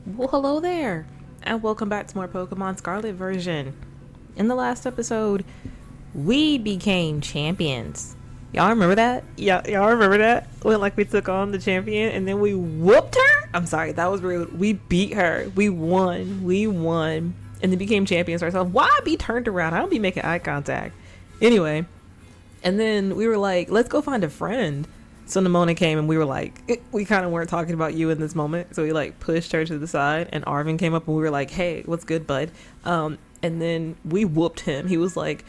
Well, hello there, and welcome back to more Pokemon Scarlet version. In the last episode, we became champions. Y'all remember that? Yeah, y'all remember that? When we took on the champion and then we whooped her? I'm sorry, that was rude. We beat her. We won. We won. And then became champions ourselves. Why be turned around? I don't be making eye contact. Anyway, and then we were like, let's go find a friend. So Nimona came and we were like, we kind of weren't talking about you in this moment. So we pushed her to the side and Arvin came up and we were like, hey, what's good, bud? And then we whooped him. He was like,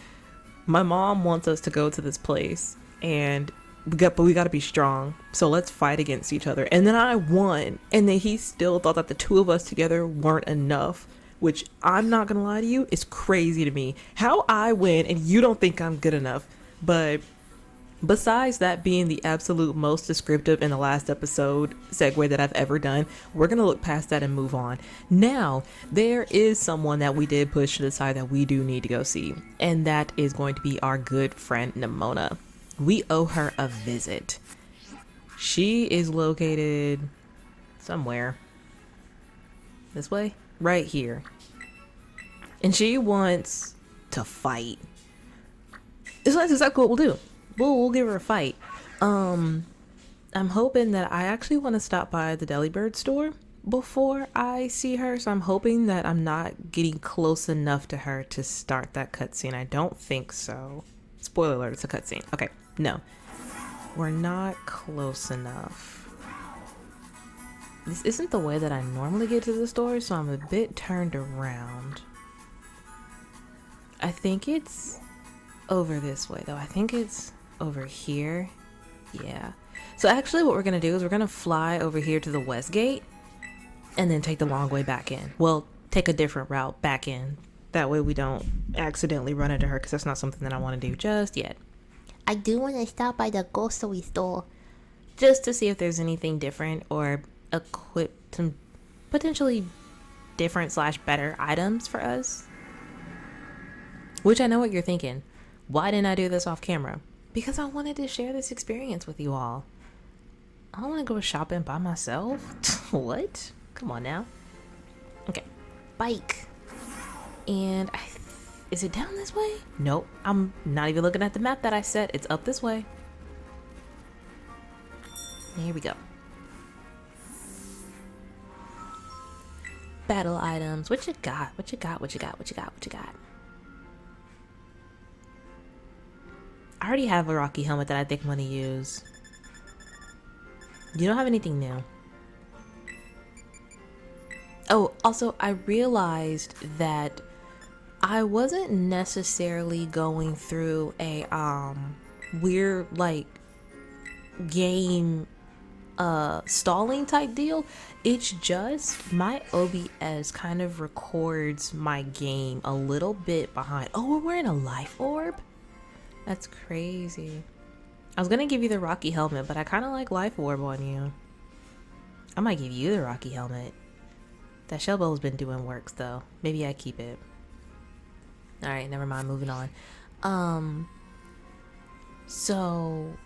my mom wants us to go to this place and we got to be strong. So let's fight against each other. And then I won. And then he still thought that the two of us together weren't enough, which I'm not going to lie to you, is crazy to me. How I win and you don't think I'm good enough. But besides that being the absolute most descriptive in the last episode segue that I've ever done, we're going to look past that and move on. Now, there is someone that we did push to the side that we do need to go see, and that is going to be our good friend Nimona. We owe her a visit. She is located somewhere. This way? Right here. And she wants to fight. That's exactly what we'll do. We'll give her a fight. I'm hoping that I actually want to stop by the Delibird store before I see her. So I'm hoping that I'm not getting close enough to her to start that cutscene. I don't think so. Spoiler alert, it's a cutscene. Okay, no. We're not close enough. This isn't the way that I normally get to the store, so I'm a bit turned around. I think it's over this way, though. I think it's over here. Yeah. So actually what we're going to do is we're going to fly over here to the west gate and then take the long way back in. Well, take a different route back in. That way we don't accidentally run into her, because that's not something that I want to do just yet. I do want to stop by the grocery store just to see if there's anything different or equip some potentially different / better items for us. Which I know what you're thinking. Why didn't I do this off camera? Because I wanted to share this experience with you all. I don't want to go shopping by myself. What? Come on now. Okay. Bike. And is it down this way? Nope. I'm not even looking at the map that I set. It's up this way. Here we go. Battle items. What you got? What you got? What you got? What you got? What you got? I already have a Rocky helmet that I think I'm going to use. You don't have anything new. Oh, also, I realized that I wasn't necessarily going through a weird game stalling type deal. It's just my OBS kind of records my game a little bit behind. Oh, we're wearing a life orb? That's crazy. I was gonna give you the Rocky helmet, but I kind of like life orb on you. I might give you the Rocky helmet. That Shellbell's been doing works though. Maybe I keep it. All right, never mind. Moving on. So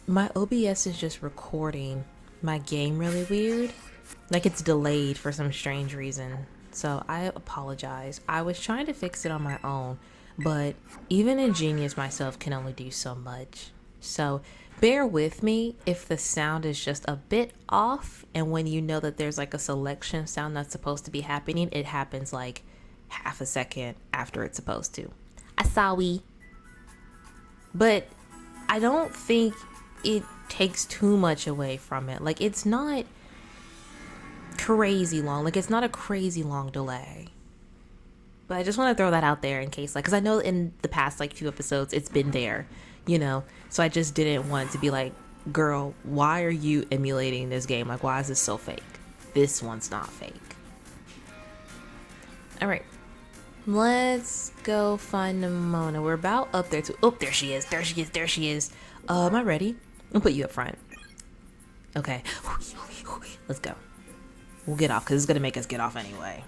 my OBS is just recording my game really weird. Like it's delayed for some strange reason. So I apologize. I was trying to fix it on my own, but even a genius myself can only do so much. So bear with me if the sound is just a bit off, and when you know that there's a selection sound that's supposed to be happening, it happens half a second after it's supposed to. Asawi. But I don't think it takes too much away from it. It's not crazy long. It's not a crazy long delay. But I just want to throw that out there in case, because I know in the past few episodes it's been there, so I just didn't want to be girl, why are you emulating this game? Why is this so fake? This one's not fake. All right, let's go find Nimona. We're about up there too. Oh, there she is. There she is. There she is. Am I ready? I'll put you up front. Okay, let's go. We'll get off because it's gonna make us get off anyway.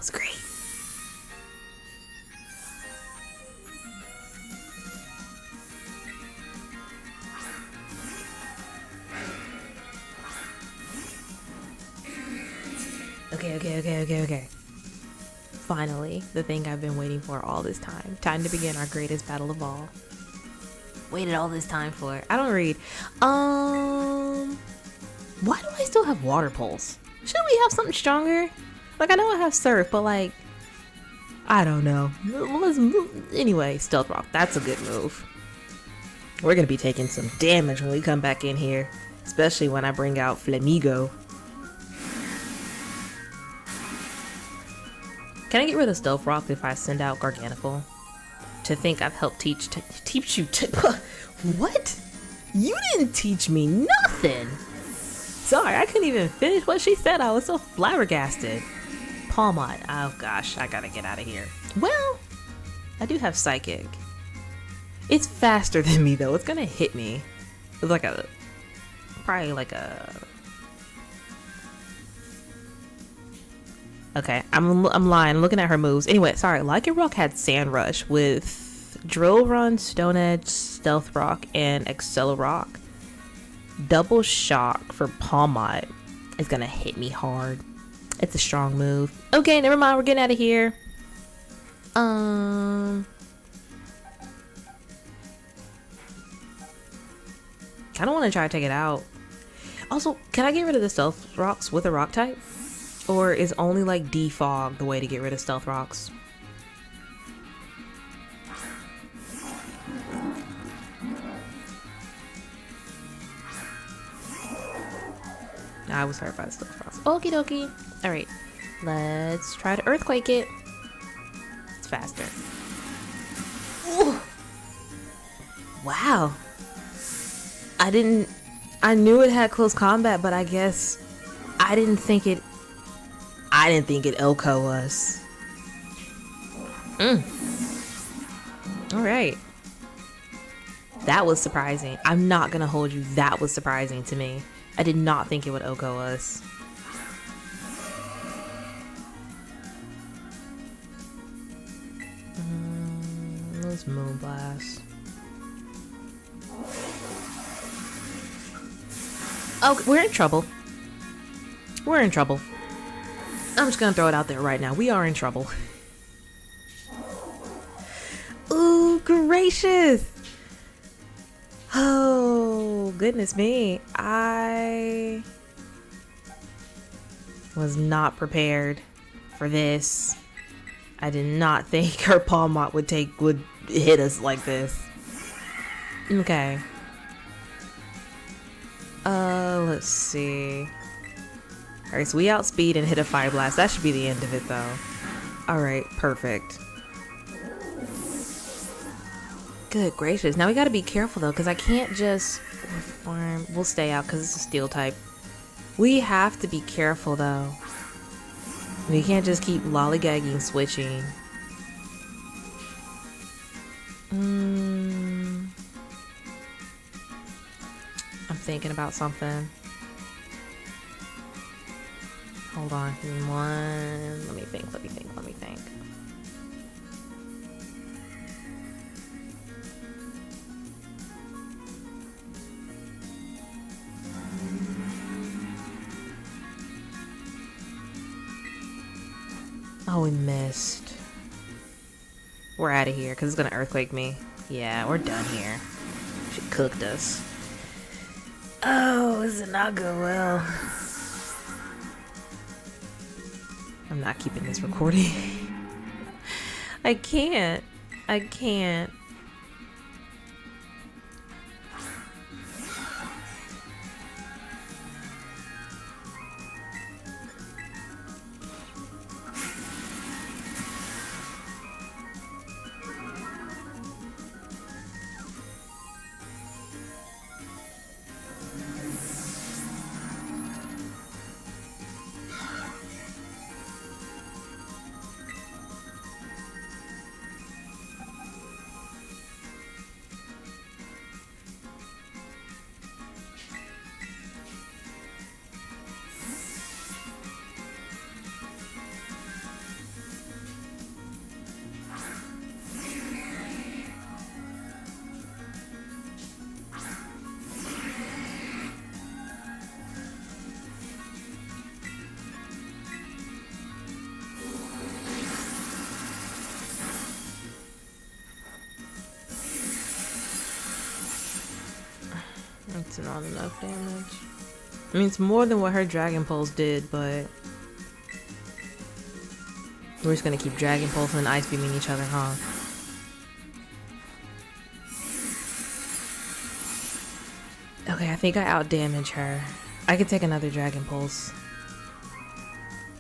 was great. Okay. Finally, the thing I've been waiting for all this time. Time to begin our greatest battle of all. Waited all this time for it. I don't read. Why do I still have water pulse? Shouldn't we have something stronger? Like, I know I have surf, but like, I don't know. Let's move. Anyway, stealth rock. That's a good move. We're gonna be taking some damage when we come back in here, especially when I bring out Flamigo. Can I get rid of stealth rock if I send out Gargantual? To think I've helped teach you what? You didn't teach me nothing. Sorry, I couldn't even finish what she said. I was so flabbergasted. Palmot. Oh gosh, I gotta get out of here. Well, I do have Psychic. It's faster than me though. It's gonna hit me. It's like a, probably like a. Okay, I'm lying. I'm looking at her moves. Anyway, sorry. Lycanroc had Sand Rush with Drill Run, Stone Edge, Stealth Rock, and Accelerock. Double Shock for Palmot is gonna hit me hard. It's a strong move. Okay, never mind. We're getting out of here. Kind of want to try to take it out. Also, can I get rid of the Stealth Rocks with a Rock type? Or is only like Defog the way to get rid of Stealth Rocks? I was hurt by the Stealth Rocks. Okie dokie. Alright. Let's try to Earthquake it. It's faster. Ooh. Wow. I knew it had close combat, but I guess I didn't think it Elko us. Alright. That was surprising. I'm not gonna hold you. That was surprising to me. I did not think it would Oko us. Let's Moonblast. Oh, we're in trouble. We're in trouble. I'm just gonna throw it out there right now. We are in trouble. Ooh, gracious! Oh, goodness me. I was not prepared for this. I did not think her Palmot would hit us like this. Okay. Let's see. Alright, so we outspeed and hit a Fire Blast. That should be the end of it, though. Alright, perfect. Good gracious. Now we gotta be careful, though, because I can't just... We'll stay out because it's a Steel type. We have to be careful, though. We can't just keep lollygagging switching. I'm thinking about something. Hold on, give me one. Let me think. Oh, we missed. We're out of here because it's gonna Earthquake me. Yeah, we're done here. She cooked us. Oh, this did not go well. I'm not keeping this recording. I can't. It's not enough damage. I mean, it's more than what her Dragon Pulse did, but we're just gonna keep Dragon Pulse and Ice Beaming each other, huh? Okay, I think I outdamage her. I could take another Dragon Pulse.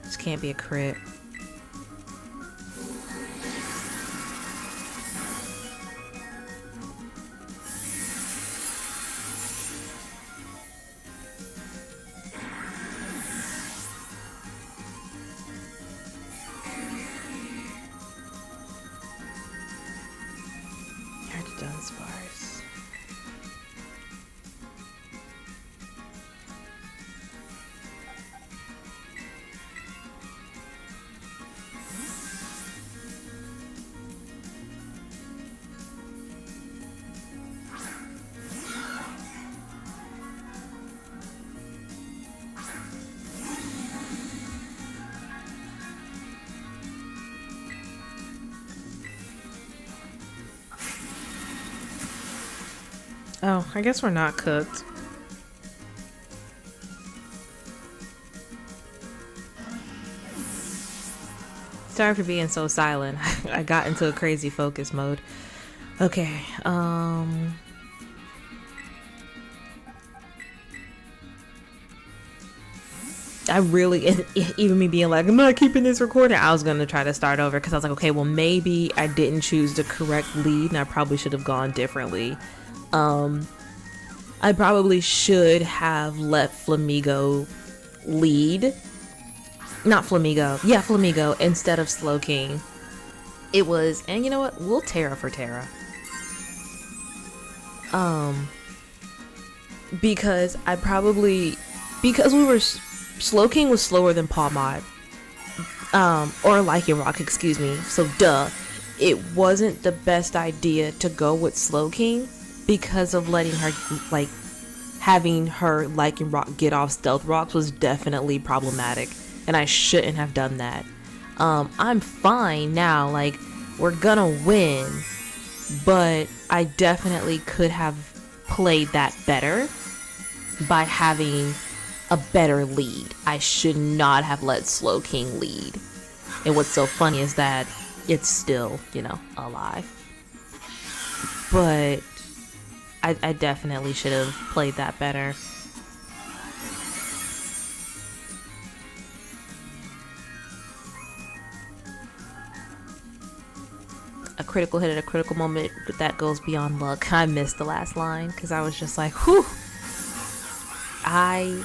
This can't be a crit. Dunsparce. Oh, I guess we're not cooked. Sorry for being so silent. I got into a crazy focus mode. Okay, I really, even me being like, I'm not keeping this recording, I was gonna try to start over because I was like, okay, well, maybe I didn't choose the correct lead and I probably should have gone differently. I probably should have let Flamigo lead. Not Flamigo. Yeah, Flamigo instead of Slowking. It was, and you know what? We'll Terra for Terra. Because Slowking was slower than Pawmod. Or Lycan Rock, excuse me. So duh. It wasn't the best idea to go with Slowking because of letting her, like, having her Lycan Rock get off Stealth Rocks was definitely problematic. And I shouldn't have done that. I'm fine now, like, we're gonna win, but I definitely could have played that better by having a better lead. I should not have let Slowking lead. And what's so funny is that it's still, you know, alive. But I definitely should have played that better. A critical hit at a critical moment, but that goes beyond luck. I missed the last line because I was just like, whew. I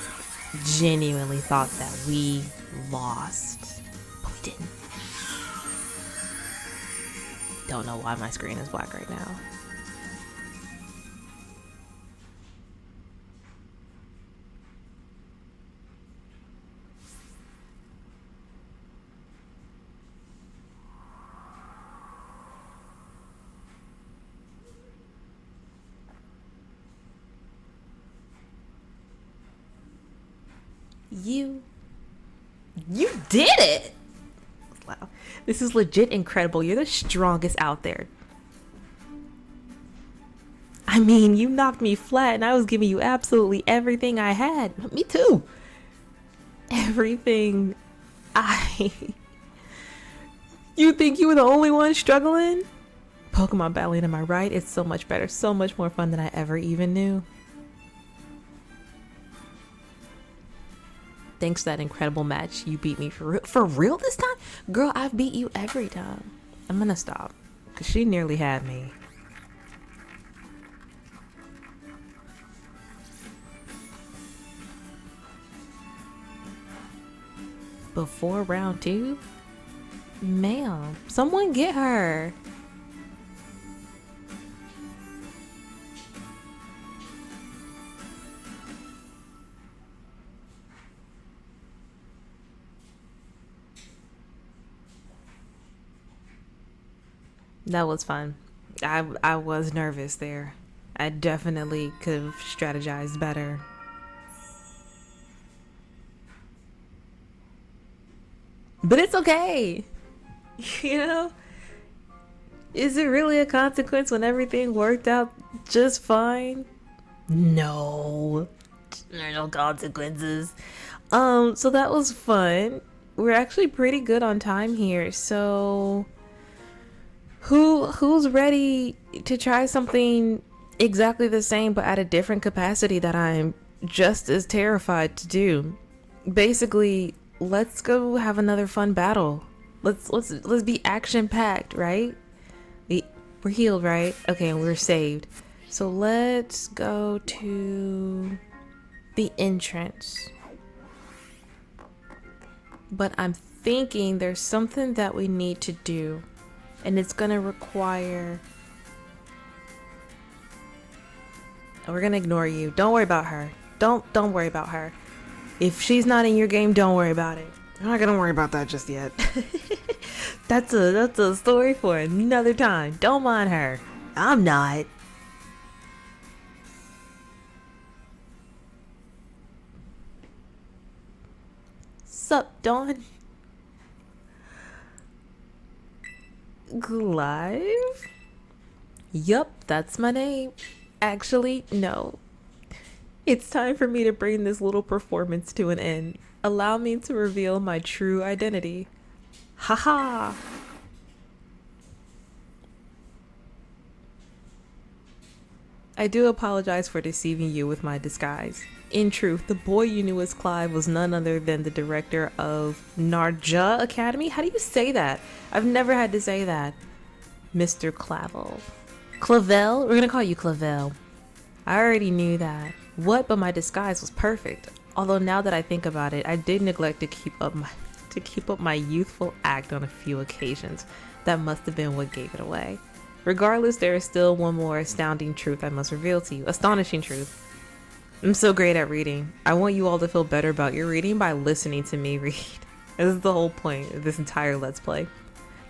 genuinely thought that we lost, but we didn't. Don't know why my screen is black right now. You did it! Wow. This is legit incredible. You're the strongest out there. I mean, you knocked me flat and I was giving you absolutely everything I had. Me too. Everything You think you were the only one struggling? Pokemon battling, am I right? It's so much better, so much more fun than I ever even knew. Thanks to that incredible match, you beat me for real this time? Girl, I've beat you every time. I'm gonna stop, because she nearly had me. Before round 2? Ma'am, someone get her. That was fun. I was nervous there. I definitely could have strategized better. But it's okay. You know? Is it really a consequence when everything worked out just fine? No. There are no consequences. So that was fun. We're actually pretty good on time here. So who's ready to try something exactly the same but at a different capacity that I'm just as terrified to do? Basically, let's go have another fun battle. Let's be action packed, right? We're healed, right? Okay, and we're saved. So let's go to the entrance. But I'm thinking there's something that we need to do, and it's gonna require... We're gonna ignore you. Don't worry about her. Don't worry about her. If she's not in your game, don't worry about it. I'm not gonna worry about that just yet. That's a story for another time. Don't mind her. I'm not. Sup, Dawn? Live? Yup, that's my name. Actually, no. It's time for me to bring this little performance to an end. Allow me to reveal my true identity. Haha! I do apologize for deceiving you with my disguise. In truth, the boy you knew as Clive was none other than the director of Narja Academy? How do you say that? I've never had to say that. Mr. Clavel. Clavel? We're gonna call you Clavel. I already knew that. What? But my disguise was perfect. Although now that I think about it, I did neglect to keep up my youthful act on a few occasions. That must have been what gave it away. Regardless, there is still one more astounding truth I must reveal to you. Astonishing truth. I'm so great at reading. I want you all to feel better about your reading by listening to me read. This is the whole point of this entire Let's Play.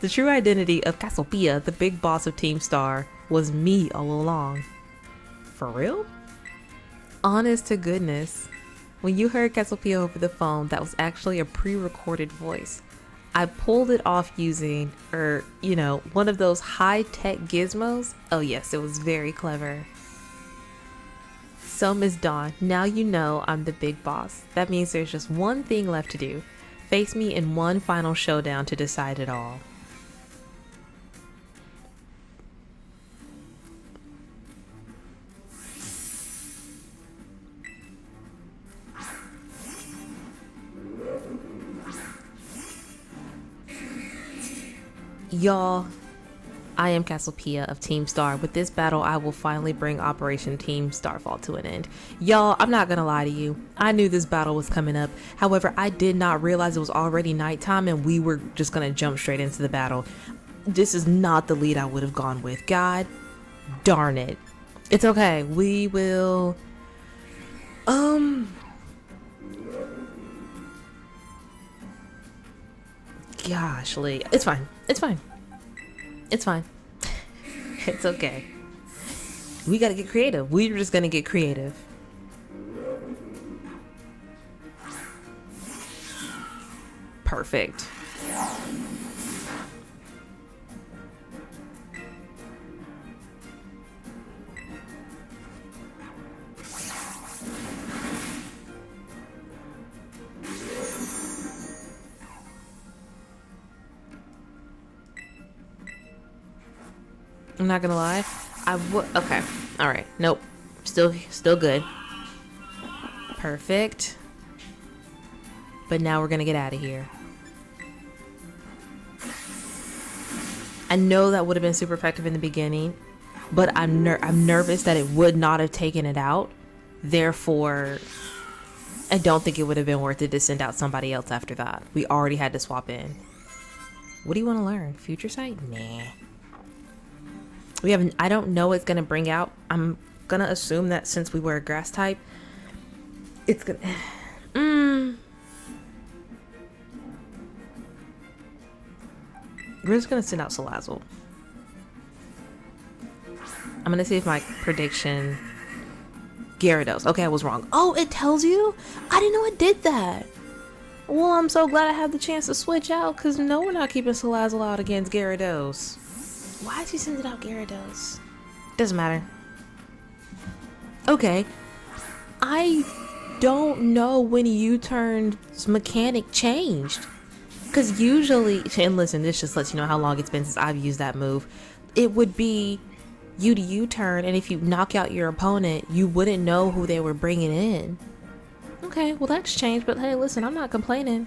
The true identity of Cassiopeia, the big boss of Team Star, was me all along. For real? Honest to goodness. When you heard Cassiopeia over the phone, that was actually a pre-recorded voice. I pulled it off using, one of those high-tech gizmos. Oh yes, it was very clever. So Miss Dawn, now you know I'm the big boss. That means there's just one thing left to do. Face me in one final showdown to decide it all. Y'all, I am Cassiopeia of Team Star. With this battle, I will finally bring Operation Team Starfall to an end. Y'all, I'm not gonna lie to you. I knew this battle was coming up. However, I did not realize it was already nighttime and we were just gonna jump straight into the battle. This is not the lead I would have gone with. God darn it. It's okay. We will... Gosh, Lee. It's fine. It's fine. It's fine. It's okay. We gotta get creative. We're just gonna get creative. Perfect. I'm not gonna lie. Okay. All right. Nope. Still good. Perfect. But now we're gonna get out of here. I know that would have been super effective in the beginning, but I'm nervous that it would not have taken it out. Therefore, I don't think it would have been worth it to send out somebody else after that. We already had to swap in. What do you want to learn? Future sight? Nah. I don't know it's gonna bring out. I'm gonna assume that since we were a grass type, it's gonna... We're just gonna send out Salazzle. I'm gonna see if my prediction... Gyarados. Okay, I was wrong. Oh, it tells you? I didn't know it did that. Well, I'm so glad I had the chance to switch out, because no, we're not keeping Salazzle out against Gyarados. Why is he sending out Gyarados? Doesn't matter. Okay, I don't know when U-turn's mechanic changed. Because usually, and listen, this just lets you know how long it's been since I've used that move. It would be you to U-turn, and if you knock out your opponent, you wouldn't know who they were bringing in. Okay, well that's changed, but hey, listen, I'm not complaining.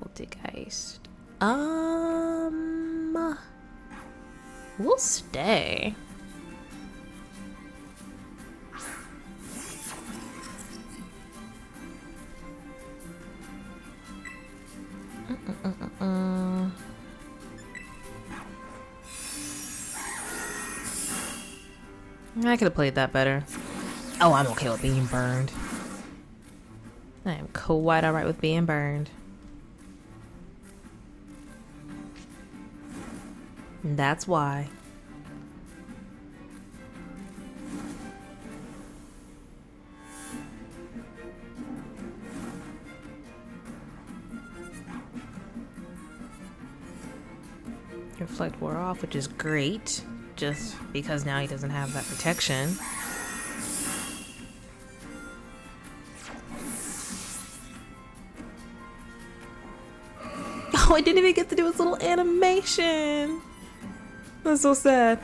Poltergeist. We'll stay. I could have played that better. Oh, I'm okay with being burned. I am quite alright with being burned. And that's why. Reflect wore off, which is great. Just because now he doesn't have that protection. Oh, I didn't even get to do his little animation. That's so sad.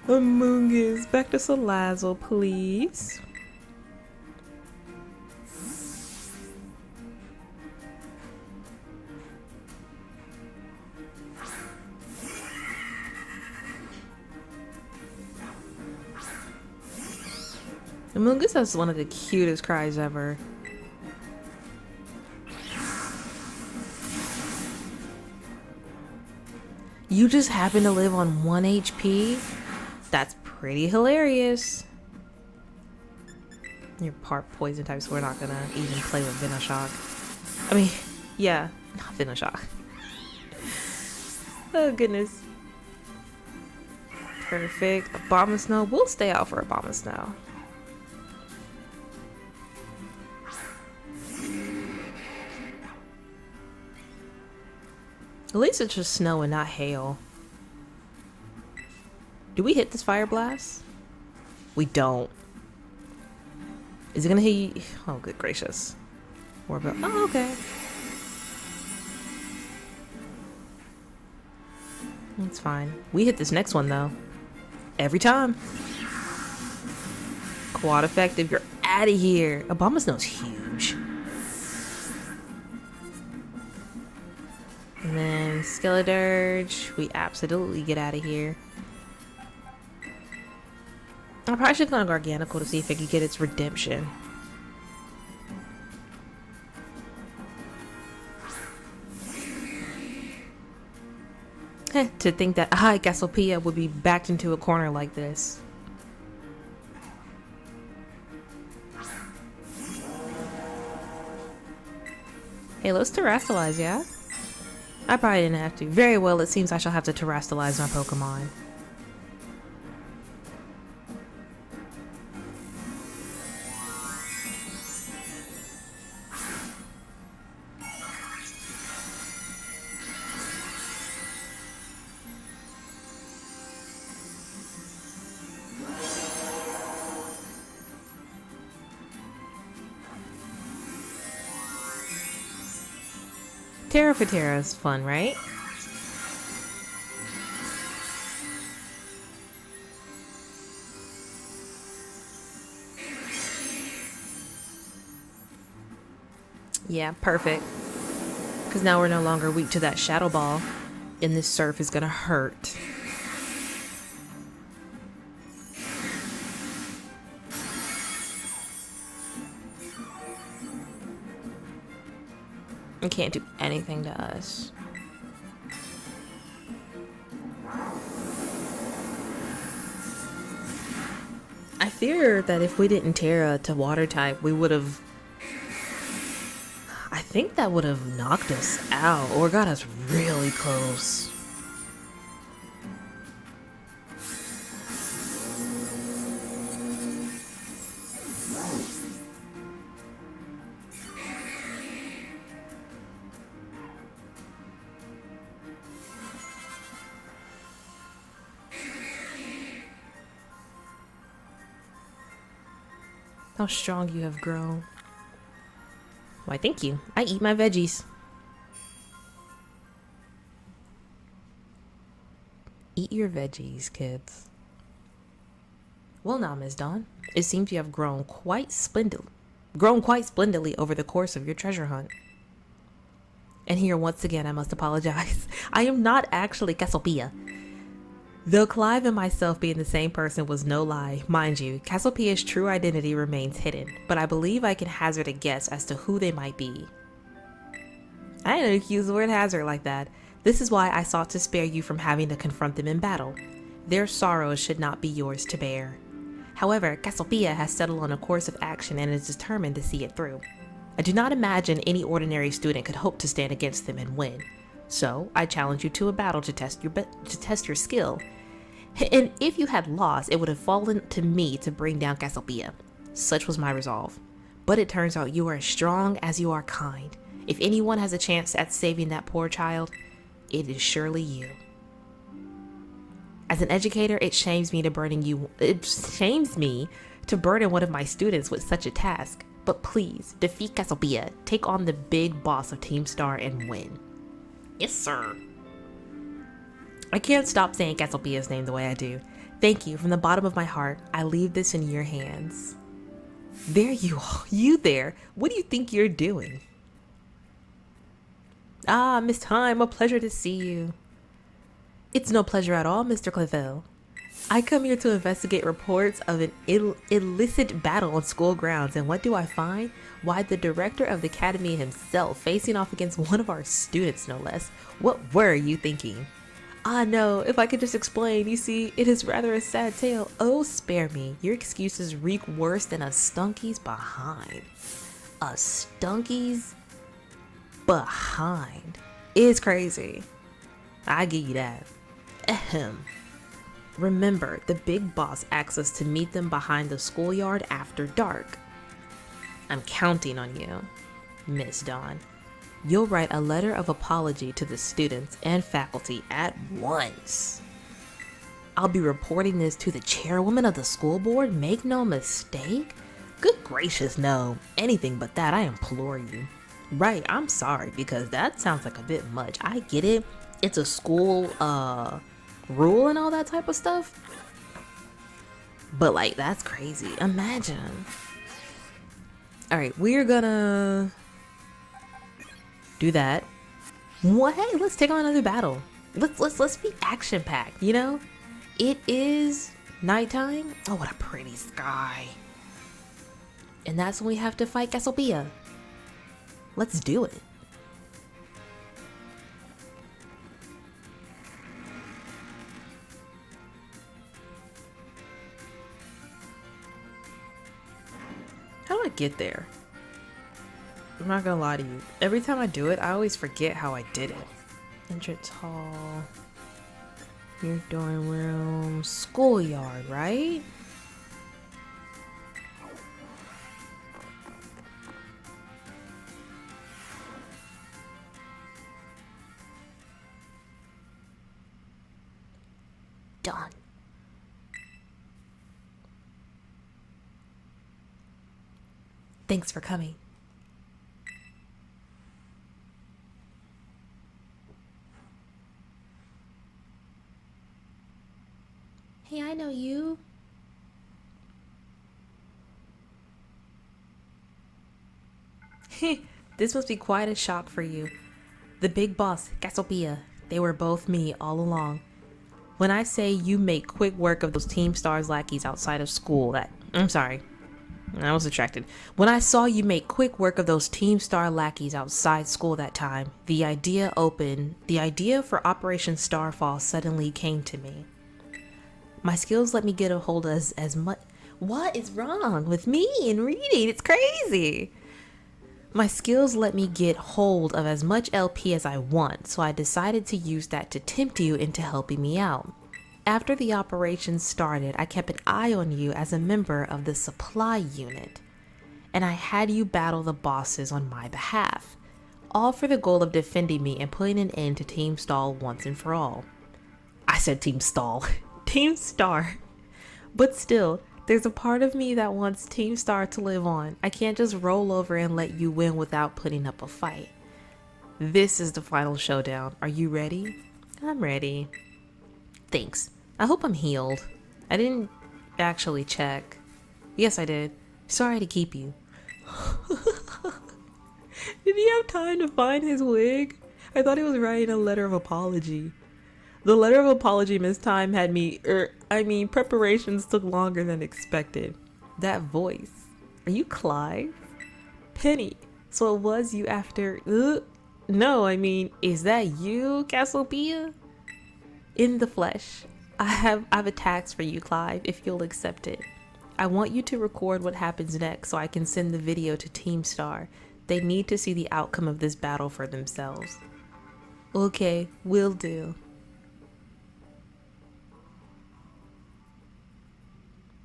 Amoonguss, back to Salazzle, please. Amoonguss has one of the cutest cries ever. You just happen to live on 1 HP? That's pretty hilarious. You're part poison type, so we're not gonna even play with Venoshock. I mean, yeah, not Venoshock. Oh goodness. Perfect. Abomasnow. We'll stay out for Abomasnow. At least it's just snow and not hail. Do we hit this fire blast? We don't. Is it gonna hit you? Oh, good gracious. Oh, okay. That's fine. We hit this next one though. Every time. Quad effective. You're out of here. Abomasnow's huge. And then Skeledirge, we absolutely get out of here. I probably should have gone Garganacl to see if it could get its redemption. To think that Cassiopeia would be backed into a corner like this. Hey, let's terrestrialize, yeah? I probably didn't have to. Very well, it seems I shall have to terrestrialize my Pokemon. Terra for Terra is fun, right? Yeah, perfect. Because now we're no longer weak to that Shadow Ball. And this surf is gonna hurt. It can't do anything to us. I fear that if we didn't Terra to water type, we would have... I think that would have knocked us out or got us really close. How strong you have grown. Why, thank you. I eat my veggies. Eat your veggies, kids. Well now, Miss Dawn, it seems you have grown quite splendidly over the course of your treasure hunt. And here, once again, I must apologize. I am not actually Cassiopeia. Though Clive and myself being the same person was no lie, mind you, Cassiopeia's true identity remains hidden, but I believe I can hazard a guess as to who they might be. I didn't know you could use the word hazard like that. This is why I sought to spare you from having to confront them in battle. Their sorrows should not be yours to bear. However, Cassiopeia has settled on a course of action and is determined to see it through. I do not imagine any ordinary student could hope to stand against them and win. So, I challenge you to a battle to test your skill. And if you had lost, it would have fallen to me to bring down Cassiopeia. Such was my resolve. But it turns out you are as strong as you are kind. If anyone has a chance at saving that poor child, it is surely you. As an educator, it shames me to burden one of my students with such a task. But please, defeat Cassiopeia, take on the big boss of Team Star and win. Yes, sir. I can't stop saying Cassiopeia's name the way I do. Thank you, from the bottom of my heart. I leave this in your hands. There you are. You there. What do you think you're doing? Ah, Miss Time, a pleasure to see you. It's no pleasure at all, Mr. Clavel. I come here to investigate reports of an illicit battle on school grounds, and what do I find? Why, the director of the academy himself facing off against one of our students, no less. What were you thinking? Ah, no, if I could just explain. You see, it is rather a sad tale. Oh, spare me. Your excuses reek worse than a stunky's behind. A stunky's behind is crazy. I give you that. Ahem. Remember, the big boss asks us to meet them behind the schoolyard after dark. I'm counting on you, Miss Dawn. You'll write a letter of apology to the students and faculty at once. I'll be reporting this to the chairwoman of the school board, make no mistake. Good gracious, no. Anything but that, I implore you. Right, I'm sorry, because that sounds like a bit much. I get it. It's a school, rule and all that type of stuff. But like, that's crazy. Imagine. Alright, we're gonna do that. Well, hey, let's take on another battle. Let's be action packed, you know? It is nighttime. Oh, what a pretty sky. And that's when we have to fight Cassiopeia. Let's do it. How do I get there? I'm not gonna lie to you. Every time I do it, I always forget how I did it. Entrance hall. Your dorm room. Schoolyard, right? Done. Thanks for coming. Hey, I know you. This must be quite a shock for you. The big boss, Cassiopeia, they were both me all along. When I say you make quick work of those Team Stars lackeys outside of school, I'm sorry. I was distracted. When I saw you make quick work of those Team Star lackeys outside school that time, the idea for Operation Starfall suddenly came to me. My skills let me get a hold of as much. What is wrong with me and reading? It's crazy. My skills let me get hold of as much LP as I want, so I decided to use that to tempt you into helping me out. After the operation started, I kept an eye on you as a member of the supply unit, and I had you battle the bosses on my behalf, all for the goal of defending me and putting an end to Team Stall once and for all. I said Team Stall. Team Star. But still, There's a part of me that wants Team Star to live on. I can't just roll over and let you win without putting up a fight. This is the final showdown. Are you ready? I'm ready. Thanks. I hope I'm healed. I didn't actually check. Yes, I did. Sorry to keep you. Did he have time to find his wig? I thought he was writing a letter of apology. The letter of apology Miss Time had me, preparations took longer than expected. That voice. Are you Clive? Penny. So it was you after, no, is that you, Cassiopeia? In the flesh. I have a task for you, Clive, if you'll accept it. I want you to record what happens next so I can send the video to Team Star. They need to see the outcome of this battle for themselves. Okay, will do.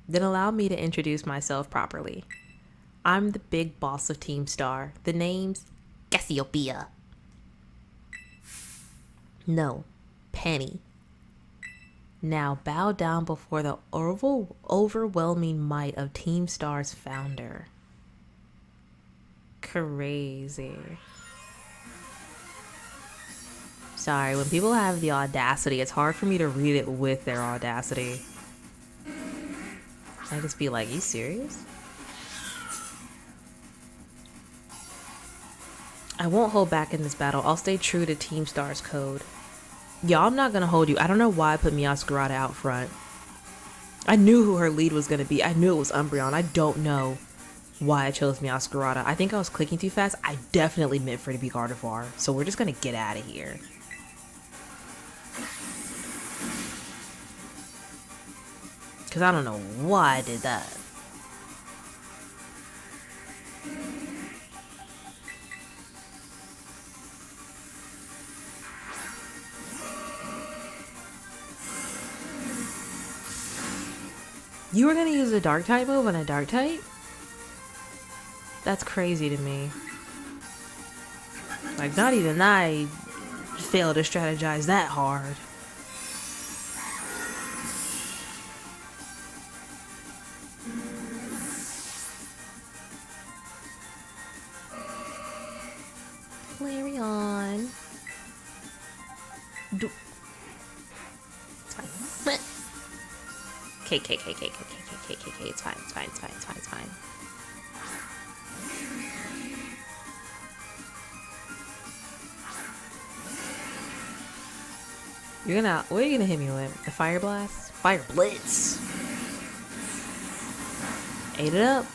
Then allow me to introduce myself properly. I'm the big boss of Team Star. The name's Cassiopeia. No, Penny. Now bow down before the overwhelming might of Team Star's founder. Crazy. Sorry, when people have the audacity, it's hard for me to read it with their audacity. I just be like, you serious? I won't hold back in this battle. I'll stay true to Team Star's code. Y'all, I'm not gonna hold you. I don't know why I put Masquerada out front. I knew who her lead was gonna be. I knew it was Umbreon. I don't know why I chose Masquerada. I think I was clicking too fast. I definitely meant for it to be Gardevoir. So we're just gonna get out of here. Because I don't know why I did that. You were gonna use a dark type move on a dark type? That's crazy to me. Like, not even I failed to strategize that hard. Flareon. It's fine. K. It's fine. What are you gonna hit me with? A Fire Blast? Fire Blitz! Ate it up.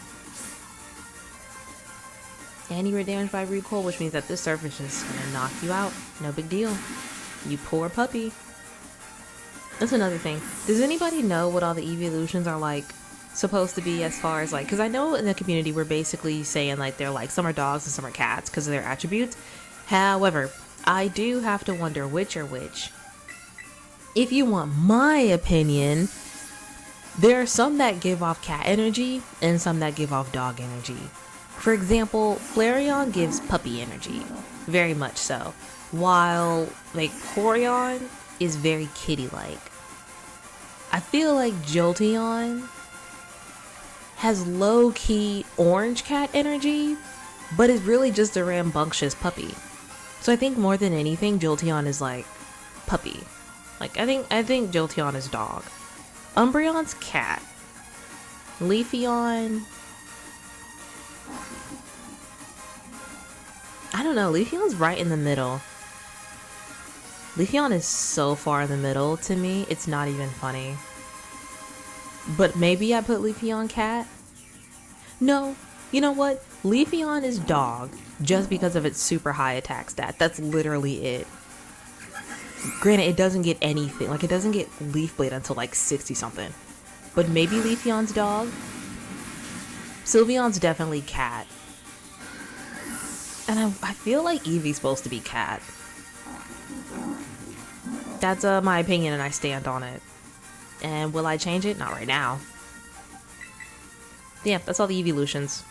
And you were damaged by recoil, which means that this surface is gonna knock you out. No big deal. You poor puppy. That's another thing. Does anybody know what all the evolutions are like supposed to be, as far as like, because I know in the community we're basically saying like they're like some are dogs and some are cats because of their attributes. However, I do have to wonder which are which. If you want my opinion, there are some that give off cat energy and some that give off dog energy. For example, Flareon gives puppy energy, very much so, while like Horion is very kitty-like. I feel like Jolteon has low-key orange cat energy, but is really just a rambunctious puppy. So I think more than anything, Jolteon is like puppy. Like I think Jolteon is dog. Umbreon's cat. Leafeon, I don't know, Leafeon's right in the middle. Leafeon is so far in the middle to me, it's not even funny. But maybe I put Leafeon cat? No, you know what? Leafeon is dog just because of its super high attack stat. That's literally it. Granted, it doesn't get anything. Like, it doesn't get Leaf Blade until like 60 something. But maybe Leafeon's dog? Sylveon's definitely cat. And I feel like Eevee's supposed to be cat. That's my opinion and I stand on it. And will I change it? Not right now. Yeah, that's all the evolutions.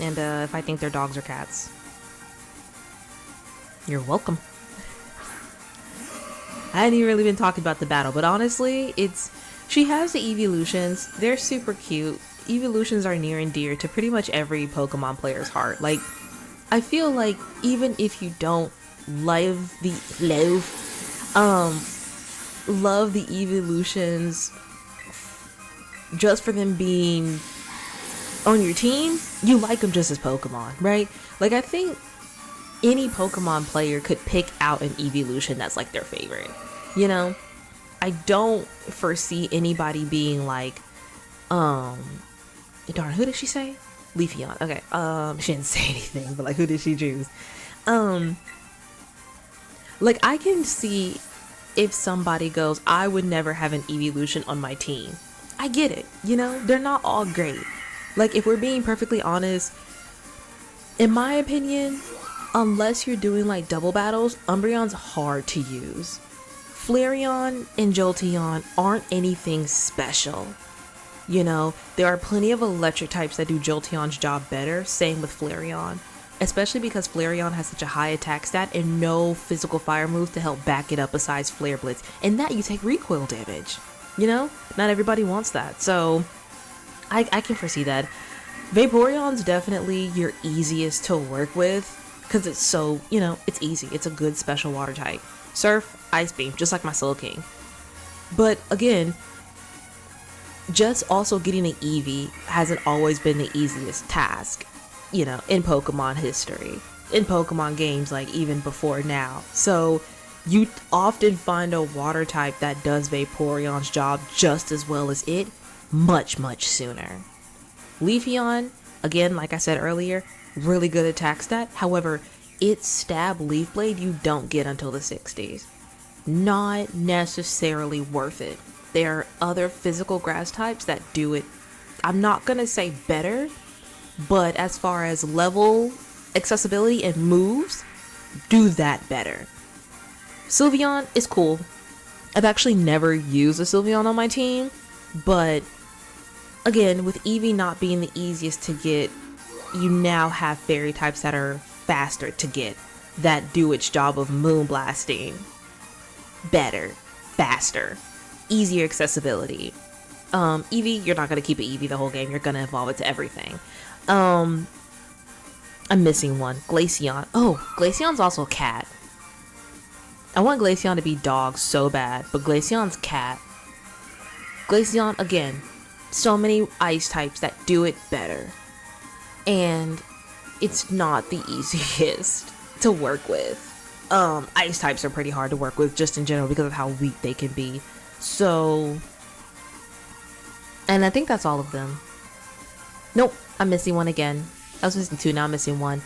And if I think they're dogs or cats. You're welcome. I hadn't even really been talking about the battle, but honestly, it's She has the evolutions. They're super cute. Evolutions are near and dear to pretty much every Pokemon player's heart. Like, I feel like even if you don't love the evolutions just for them being on your team, you like them just as Pokemon, right? Like, I think any Pokemon player could pick out an evolution that's like their favorite, you know? I don't foresee anybody being like, darn, who did she say? Leafeon. Okay. She didn't say anything, but like, who did she choose? Like, I can see if somebody goes, I would never have an evolution on my team. I get it. You know, they're not all great. Like, if we're being perfectly honest, in my opinion, unless you're doing like double battles, Umbreon's hard to use. Flareon and Jolteon aren't anything special. You know, there are plenty of electric types that do Jolteon's job better, same with Flareon. Especially because Flareon has such a high attack stat and no physical fire moves to help back it up besides Flare Blitz. And that you take recoil damage. You know, not everybody wants that. So, I can foresee that. Vaporeon's definitely your easiest to work with because it's so, you know, it's easy. It's a good special water type. Surf, Ice Beam, just like my Slowking. But again, just also getting an Eevee hasn't always been the easiest task, you know, in Pokemon history, in Pokemon games, like even before now. So you often find a water type that does Vaporeon's job just as well as it much sooner. Leafeon, again, like I said earlier, really good attack stat. However, its stab Leaf Blade you don't get until the 60s. Not necessarily worth it. There are other physical grass types that do it, I'm not gonna say better, but as far as level, accessibility, and moves, do that better. Sylveon is cool. I've actually never used a Sylveon on my team, but again, with Eevee not being the easiest to get, you now have fairy types that are faster to get, that do its job of moonblasting better, faster, easier accessibility. Eevee, you're not going to keep it Eevee the whole game. You're going to evolve it to everything. I'm missing one. Glaceon. Oh, Glaceon's also a cat. I want Glaceon to be dog so bad, but Glaceon's cat. Glaceon, again, so many ice types that do it better. And it's not the easiest to work with. Ice types are pretty hard to work with just in general because of how weak they can be. So, and I think that's all of them. Nope, I'm missing one again. I was missing two, now I'm missing one.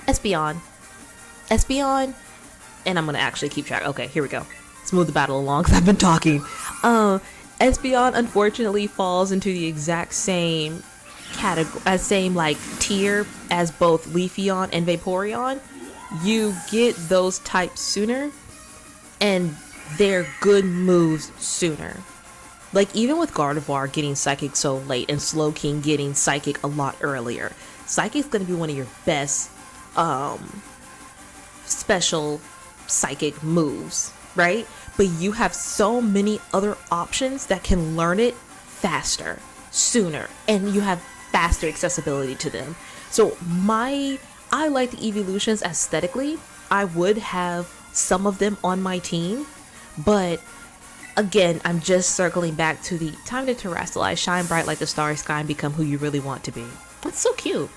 Espeon, and I'm gonna actually keep track. Okay, here we go. Let's move the battle along because I've been talking. Espeon unfortunately falls into the exact same category, same like tier as both Leafeon and Vaporeon. You get those types sooner, and they're good moves sooner. Like, even with Gardevoir getting Psychic so late and Slowking getting Psychic a lot earlier, Psychic's going to be one of your best special Psychic moves, right? But you have so many other options that can learn it faster, sooner, and you have faster accessibility to them. So I like the evolutions aesthetically. I would have some of them on my team, but again, I'm just circling back to the time to terrestrialize, shine bright like the starry sky, and become who you really want to be. That's so cute.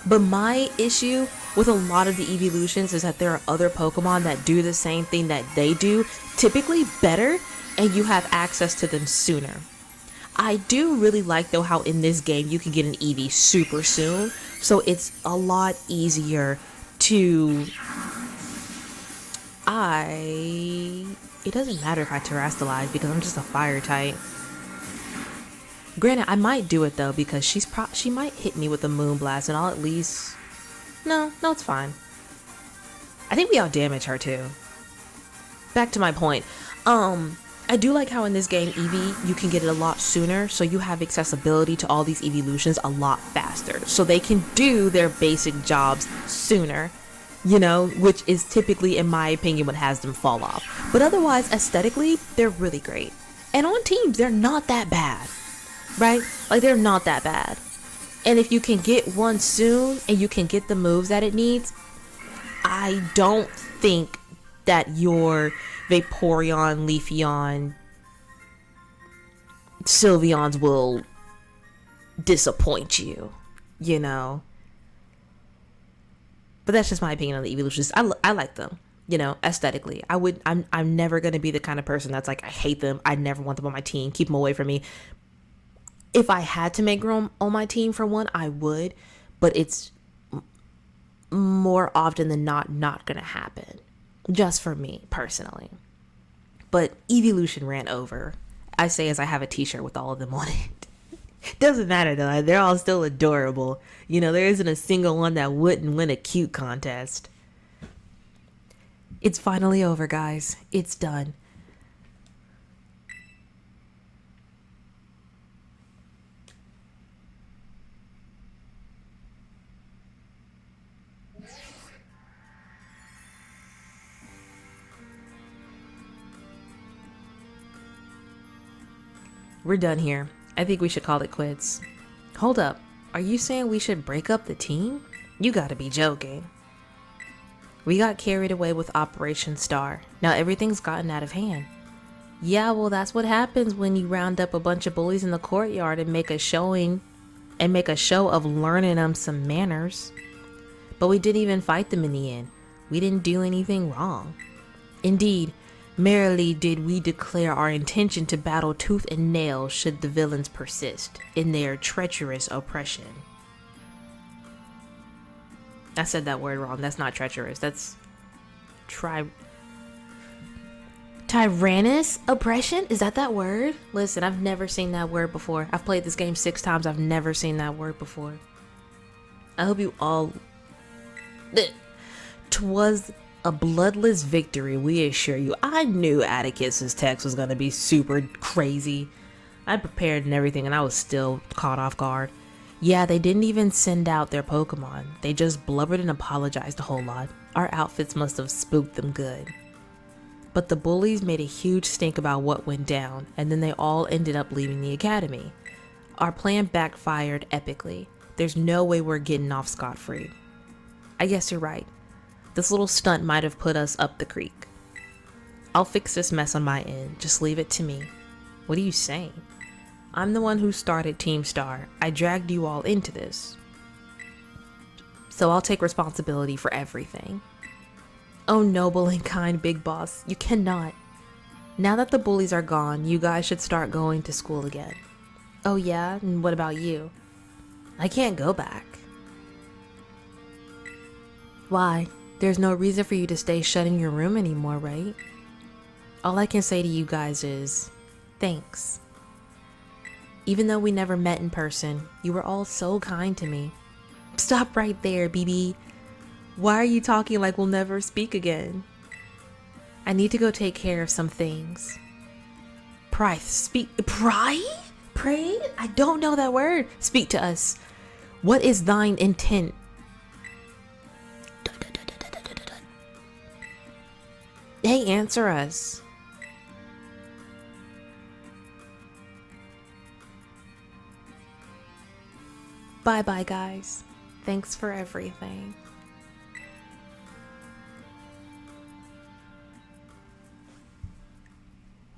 But my issue with a lot of the evolutions is that there are other Pokemon that do the same thing that they do, typically better, and you have access to them sooner. I do really like, though, how in this game you can get an Eevee super soon, so it's a lot easier to... It doesn't matter if I terrestrialize because I'm just a fire type. Granted, I might do it though because she might hit me with a Moonblast and I'll at least... No, it's fine. I think we outdamage her too. Back to my point. I do like how in this game Eevee, you can get it a lot sooner, so you have accessibility to all these evolutions a lot faster. So they can do their basic jobs sooner, you know, which is typically, in my opinion, what has them fall off. But otherwise, aesthetically, they're really great. And on teams, they're not that bad, right? Like, they're not that bad. And if you can get one soon and you can get the moves that it needs, I don't think that your Vaporeon, Leafeon, Sylveons will disappoint you, you know? But that's just my opinion on the evolutions. I like them, you know, aesthetically. I'm never going to be the kind of person that's like, I hate them. I never want them on my team. Keep them away from me. If I had to make room on my team for one, I would. But it's more often than not going to happen. Just for me, personally. But evolution ran over. I say as I have a t-shirt with all of them on it. Doesn't matter though, they're all still adorable. You know, there isn't a single one that wouldn't win a cute contest. It's finally over, guys. It's done. We're done here. I think we should call it quits. Hold up. Are you saying we should break up the team? You gotta be joking. We got carried away with Operation Star. Now everything's gotten out of hand. Yeah, well, that's what happens when you round up a bunch of bullies in the courtyard and make a show of learning them some manners. But we didn't even fight them in the end. We didn't do anything wrong. Indeed, merrily did we declare our intention to battle tooth and nail should the villains persist in their treacherous oppression. I said that word wrong. That's not treacherous. That's tyrannous oppression? Is that word? Listen, I've never seen that word before. I've played this game 6 times. I've never seen that word before. I hope you all... 'Twas a bloodless victory, we assure you. I knew Atticus's text was going to be super crazy. I prepared and everything, and I was still caught off guard. Yeah, they didn't even send out their Pokemon. They just blubbered and apologized a whole lot. Our outfits must have spooked them good. But the bullies made a huge stink about what went down, and then they all ended up leaving the academy. Our plan backfired epically. There's no way we're getting off scot-free. I guess you're right. This little stunt might have put us up the creek. I'll fix this mess on my end. Just leave it to me. What are you saying? I'm the one who started Team Star. I dragged you all into this. So I'll take responsibility for everything. Oh, noble and kind big boss, you cannot. Now that the bullies are gone, you guys should start going to school again. Oh yeah? And what about you? I can't go back. Why? There's no reason for you to stay shut in your room anymore, right? All I can say to you guys is, thanks. Even though we never met in person, you were all so kind to me. Stop right there, BB. Why are you talking like we'll never speak again? I need to go take care of some things. Pryth, speak. Pry? Pray? I don't know that word. Speak to us. What is thine intent? Hey, answer us. Bye-bye, guys. Thanks for everything.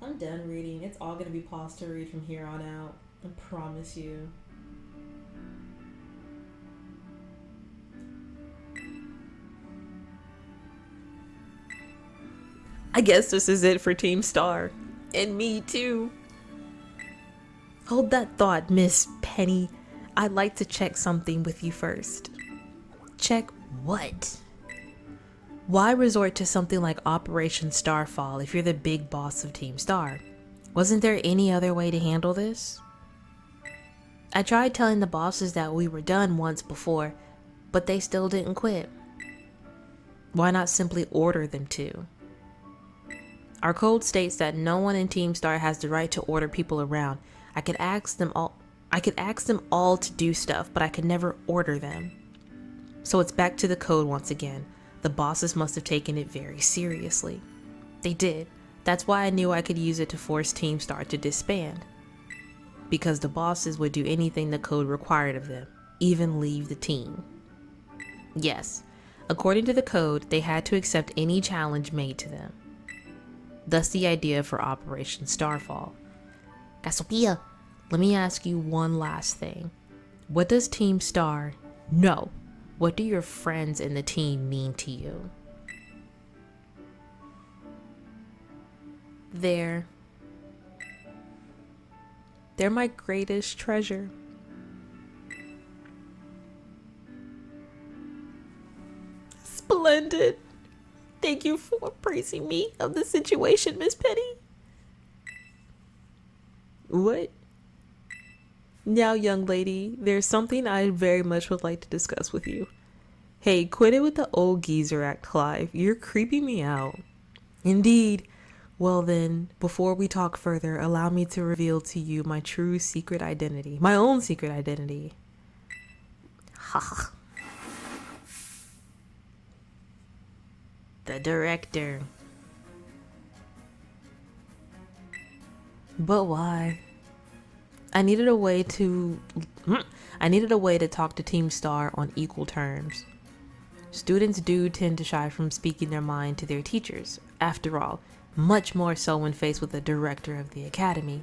I'm done reading. It's all going to be paused to read from here on out. I promise you. I guess this is it for Team Star. And me too. Hold that thought, Miss Penny. I'd like to check something with you first. Check what? Why resort to something like Operation Starfall if you're the big boss of Team Star? Wasn't there any other way to handle this? I tried telling the bosses that we were done once before, but they still didn't quit. Why not simply order them to? Our code states that no one in Team Star has the right to order people around. I could ask them all to do stuff, but I could never order them. So it's back to the code once again. The bosses must have taken it very seriously. They did. That's why I knew I could use it to force Team Star to disband. Because the bosses would do anything the code required of them, even leave the team. Yes, according to the code, they had to accept any challenge made to them. Thus the idea for Operation Starfall. Cassiopeia, let me ask you one last thing. What does Team Star, no, what do your friends in the team mean to you? They're my greatest treasure. Splendid. Thank you for praising me of the situation, Miss Penny. What? Now, young lady, there's something I very much would like to discuss with you. Hey, quit it with the old geezer act, Clive. You're creeping me out. Indeed. Well then, before we talk further, allow me to reveal to you my true secret identity. My own secret identity. Ha. The director. But why? I needed a way to talk to Team Star on equal terms. Students do tend to shy from speaking their mind to their teachers. After all, much more so when faced with the director of the academy.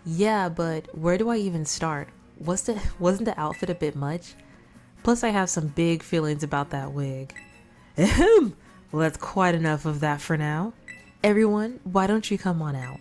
Yeah, but where do I even start? Wasn't the outfit a bit much? Plus I have some big feelings about that wig. Ahem. Well, that's quite enough of that for now. Everyone, why don't you come on out?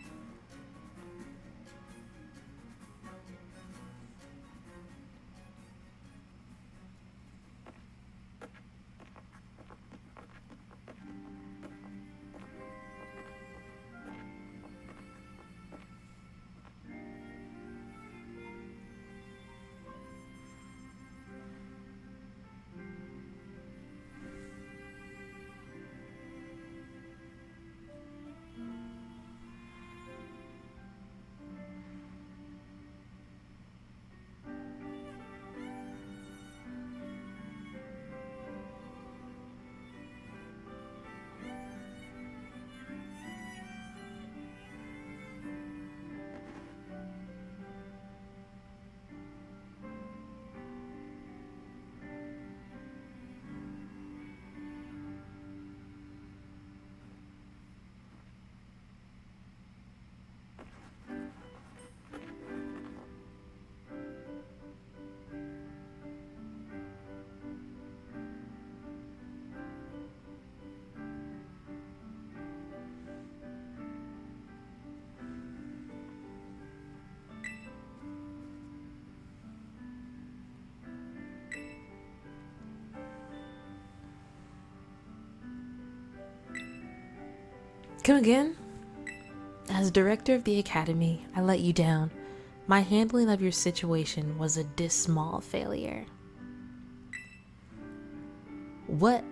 Come again? As director of the academy, I let you down. My handling of your situation was a dismal failure. What?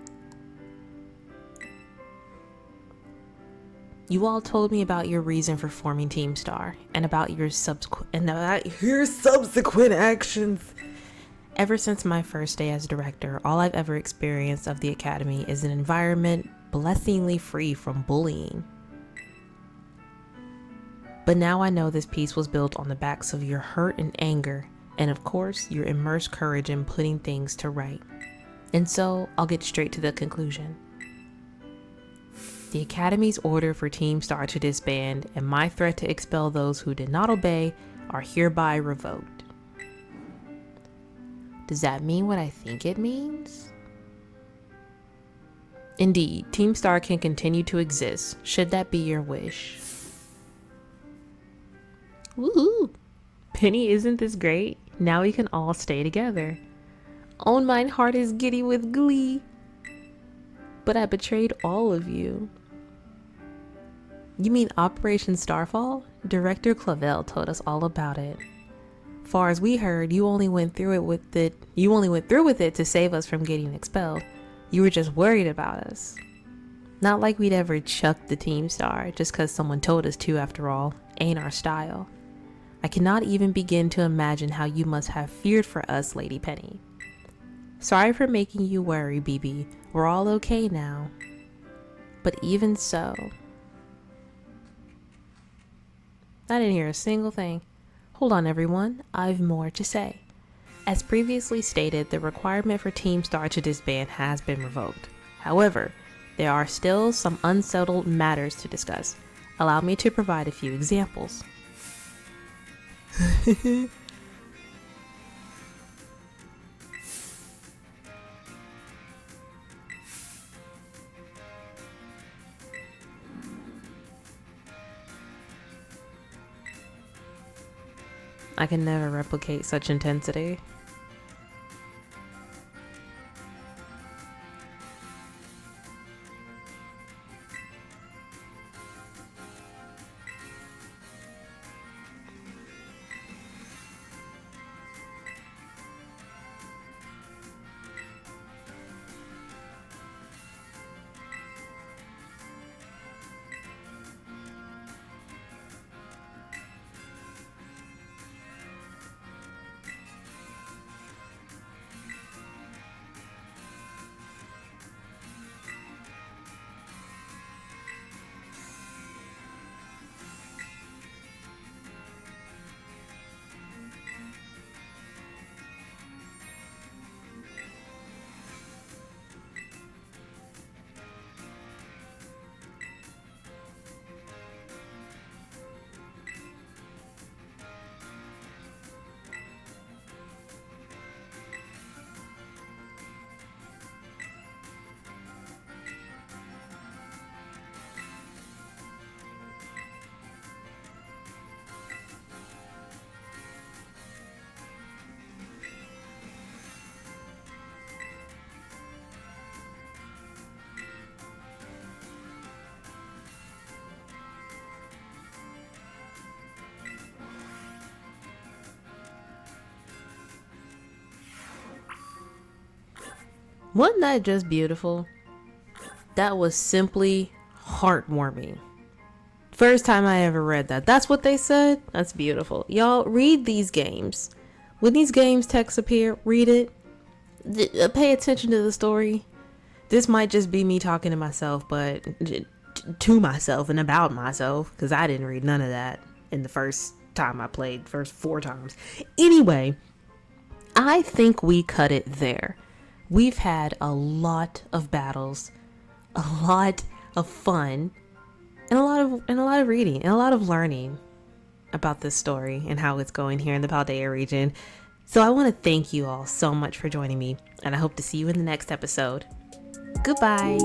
You all told me about your reason for forming Team Star and about your subsequent actions. Ever since my first day as director, all I've ever experienced of the academy is an environment blessingly free from bullying. But now I know this peace was built on the backs of your hurt and anger, and of course, your immersed courage in putting things to right. And so, I'll get straight to the conclusion. The Academy's order for Team Star to disband and my threat to expel those who did not obey are hereby revoked. Does that mean what I think it means? Indeed, Team Star can continue to exist, should that be your wish. Woohoo! Penny, isn't this great? Now we can all stay together. Oh, mine heart is giddy with glee. But I betrayed all of you. You mean Operation Starfall? Director Clavel told us all about it. Far as we heard, you only went through with it to save us from getting expelled. You were just worried about us. Not like we'd ever chucked the Team Star just because someone told us to, after all. Ain't our style. I cannot even begin to imagine how you must have feared for us, Lady Penny. Sorry for making you worry, BB. We're all okay now. But even so... I didn't hear a single thing. Hold on, everyone. I've more to say. As previously stated, the requirement for Team Star to disband has been revoked. However, there are still some unsettled matters to discuss. Allow me to provide a few examples. I can never replicate such intensity. Wasn't that just beautiful? That was simply heartwarming. First time I ever read that. That's what they said? That's beautiful. Y'all, read these games. When these games text appear, read it. Pay attention to the story. This might just be me talking to myself, but to myself and about myself, because I didn't read none of that in the first time I played, first 4 times. Anyway, I think we cut it there. We've had a lot of battles, a lot of fun, and a lot of reading and a lot of learning about this story and how it's going here in the Paldea region. So I want to thank you all so much for joining me, and I hope to see you in the next episode. Goodbye.